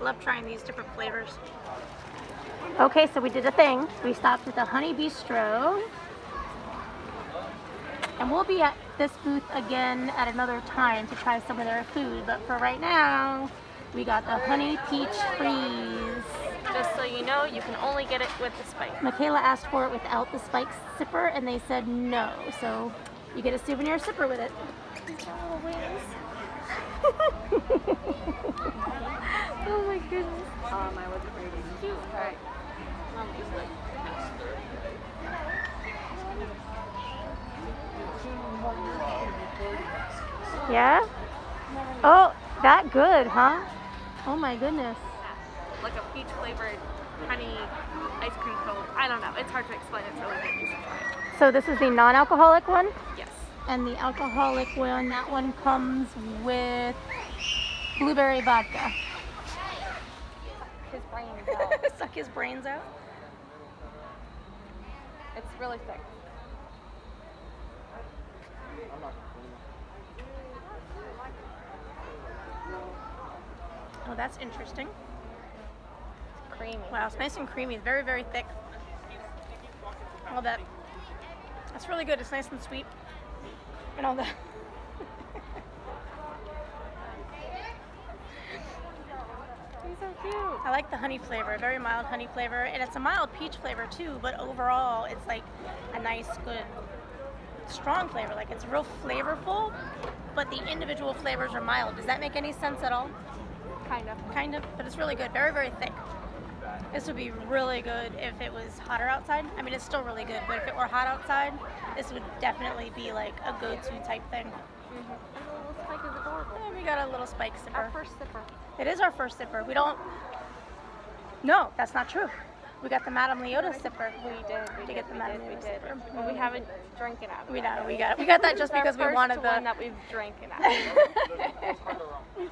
Love trying these different flavors. Okay, so we did a thing. We stopped at the Honey Bistro. And we'll be at this booth again at another time to try some of their food. But for right now, we got the Honey Peach Freeze. Just so you know, you can only get it with the spike. Michaela asked for it without the spike sipper, and they said no. So you get a souvenir sipper with it. Oh my goodness. I was pretty cute. Alright. Yeah? Oh, that good, huh? Oh my goodness. Like a peach flavored honey ice cream cone. I don't know. It's hard to explain. It's really good. You should try it. So this is the non-alcoholic one? Yes. And the alcoholic one, that one comes with blueberry vodka. His brains out. Suck his brains out. It's really thick. Oh, that's interesting. It's creamy. Wow, it's nice and creamy. It's very, very thick. All that. That's really good. It's nice and sweet. And all that. He's so cute. I like the honey flavor, very mild honey flavor. And it's a mild peach flavor too, but overall it's like a nice, good, strong flavor. Like it's real flavorful, but the individual flavors are mild. Does that make any sense at all? Kind of. But it's really good. Very, very thick. This would be really good if it was hotter outside. I mean, it's still really good, but if it were hot outside, this would definitely be like a go-to type thing. Mm-hmm. And the little spike is adorable. And we got a little spike sipper. Our first sipper. It is our first sipper. We don't. No, that's not true. We got the Madame Leota sipper. We did get the Madame Leota sipper. But we haven't drank it out of it. We got that just It's our because we wanted first the one that we've drank it out of.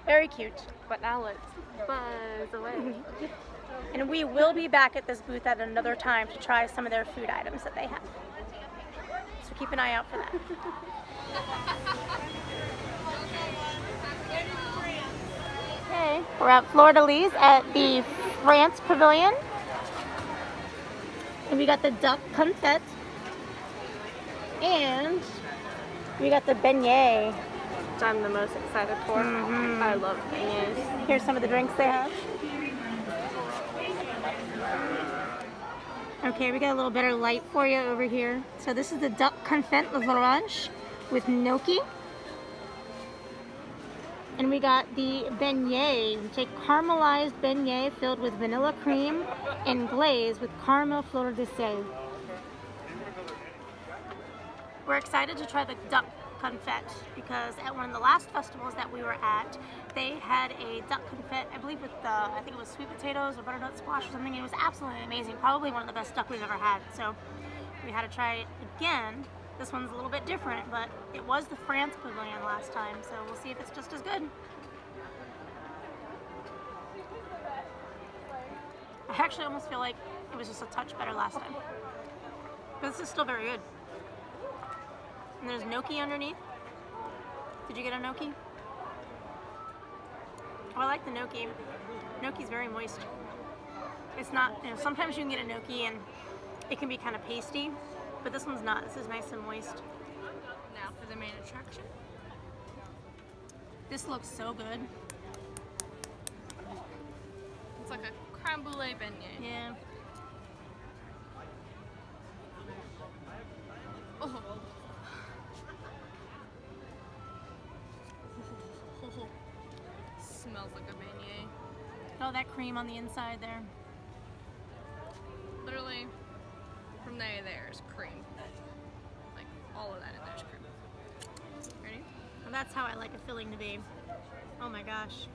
Very cute. But now let's buzz away. And we will be back at this booth at another time to try some of their food items that they have. So keep an eye out for that. Okay, we're at Fleur de Lis at the France Pavilion. And we got the duck confit. And we got the beignet. Which I'm the most excited for. Mhm. I love beignets. Here's some of the drinks they have. Okay, we got a little better light for you over here. So this is the duck confit l'orange with gnocchi. And we got the beignet. We take caramelized beignet filled with vanilla cream and glaze with caramel fleur de sel. We're excited to try the duck confit because at one of the last festivals that we were at, they had a duck confit, I believe with I think it was sweet potatoes or butternut squash or something. And it was absolutely amazing. Probably one of the best duck we've ever had. So we had to try it again. This one's a little bit different, but it was the France Pavilion last time, so we'll see if it's just as good. I actually almost feel like it was just a touch better last time. But this is still very good. And there's gnocchi underneath. Did you get a gnocchi? Oh, I like the gnocchi. Gnocchi's very moist. It's not, sometimes you can get a gnocchi and it can be kind of pasty, but this one's not. This is nice and moist. Now for the main attraction. This looks so good. It's like a creme brulee beignet. Yeah. Oh. Smells like a beignet. All that cream on the inside there. Literally, from there to there is cream. Like, all of that in there is cream. Ready? And that's how I like a filling to be. Oh my gosh.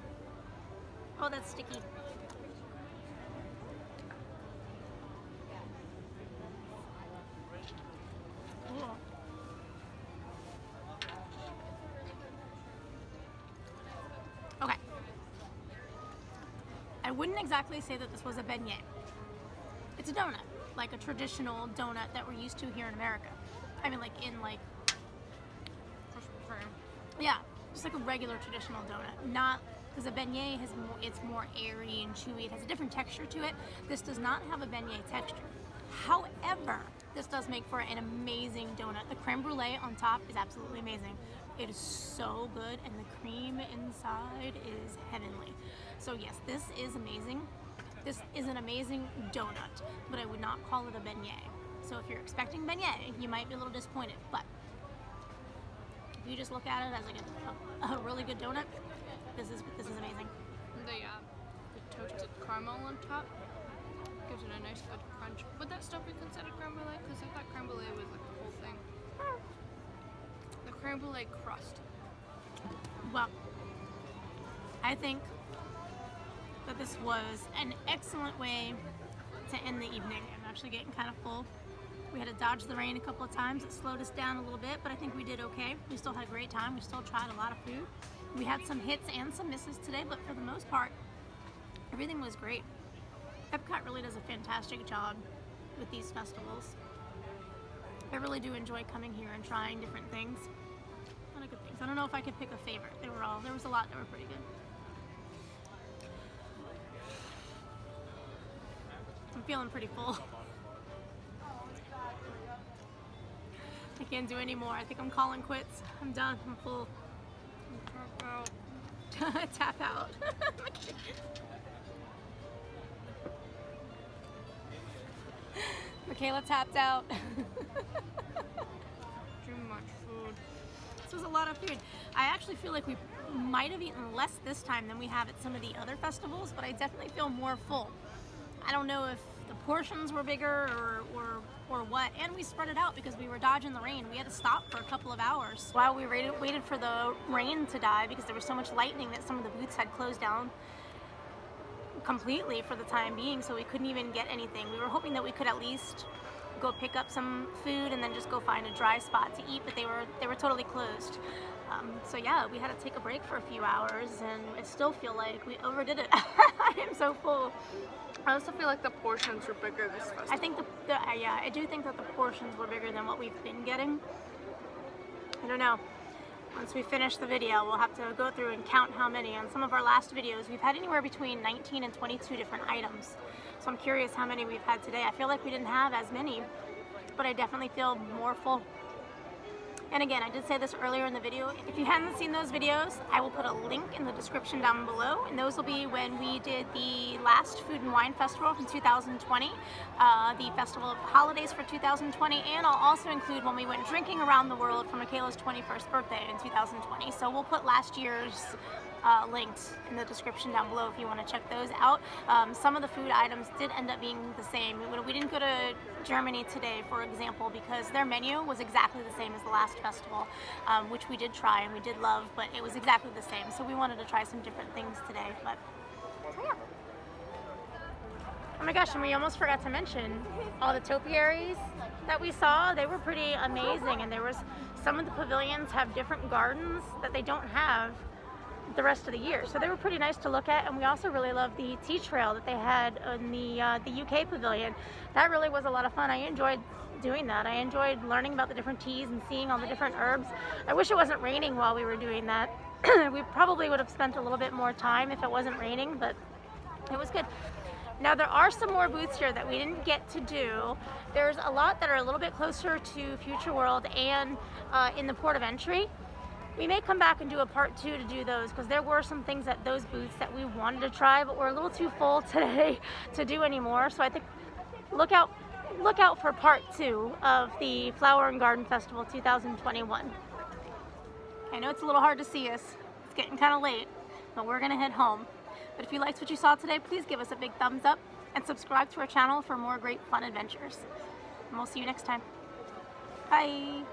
Oh, that's sticky. Ooh. Okay. I wouldn't exactly say that this was a beignet. It's a donut, like a traditional donut that we're used to here in America. I mean, like in like, yeah, just like a regular traditional donut. Not because a beignet has more, it's more airy and chewy. It has a different texture to it. This does not have a beignet texture. However, this does make for an amazing donut. The creme brulee on top is absolutely amazing. It is so good, and the cream inside is heavenly. So yes, this is amazing. This is an amazing donut, but I would not call it a beignet. So if you're expecting beignet, you might be a little disappointed, but if you just look at it as like a really good donut, this is amazing. The toasted caramel on top gives it a nice good crunch. Would that still be considered creme brulee? Because I thought creme brulee was like the whole thing. The creme brulee crust. Well, I think that this was an excellent way to end the evening. I'm actually getting kind of full. We had to dodge the rain a couple of times. It slowed us down a little bit, but I think we did okay. We still had a great time. We still tried a lot of food. We had some hits and some misses today, but for the most part, everything was great. Epcot really does a fantastic job with these festivals. I really do enjoy coming here and trying different things. A lot of good things. I don't know if I could pick a favorite. There was a lot that were pretty good. I'm feeling pretty full. I can't do any more. I think I'm calling quits. I'm done. I'm full. Tap out. Michaela tapped out. Too much food. This was a lot of food. I actually feel like we might have eaten less this time than we have at some of the other festivals, but I definitely feel more full. I don't know if the portions were bigger or what, and we spread it out because we were dodging the rain. We had to stop for a couple of hours while we waited for the rain to die because there was so much lightning that some of the booths had closed down completely for the time being, so we couldn't even get anything. We were hoping that we could at least go pick up some food and then just go find a dry spot to eat, but they were totally closed. So yeah, we had to take a break for a few hours, and I still feel like we overdid it. I am so full. I also feel like the portions were bigger this festival. I think yeah, I do think that the portions were bigger than what we've been getting. I don't know. Once we finish the video, we'll have to go through and count how many. On some of our last videos, we've had anywhere between 19 and 22 different items. So I'm curious how many we've had today. I feel like we didn't have as many, but I definitely feel more full. And again, I did say this earlier in the video, if you haven't seen those videos, I will put a link in the description down below, and those will be when we did the last Food and Wine Festival from 2020, the Festival of Holidays for 2020, and I'll also include when we went drinking around the world for Michaela's 21st birthday in 2020. So we'll put last year's links in the description down below if you want to check those out. Some of the food items did end up being the same. We didn't go to Germany today, for example, because their menu was exactly the same as the last festival, which we did try and we did love, but it was exactly the same. So we wanted to try some different things today. But so yeah. Oh my gosh, and we almost forgot to mention all the topiaries that we saw. They were pretty amazing, and some of the pavilions have different gardens that they don't have the rest of the year, so they were pretty nice to look at. And we also really loved the tea trail that they had in the UK pavilion. That really was a lot of fun. I enjoyed doing that. I enjoyed learning about the different teas and seeing all the different herbs. I wish it wasn't raining while we were doing that. We probably would have spent a little bit more time if it wasn't raining, but it was good. Now there are some more booths here that we didn't get to do. There's a lot that are a little bit closer to Future World and in the port of entry. We may come back and do a part 2 to do those, because there were some things at those booths that we wanted to try, but we're a little too full today to do anymore. So I think look out for part 2 of the Flower and Garden Festival 2021. I know it's a little hard to see us. It's getting kind of late, but we're gonna head home. But if you liked what you saw today, please give us a big thumbs up and subscribe to our channel for more great fun adventures. And we'll see you next time. Bye.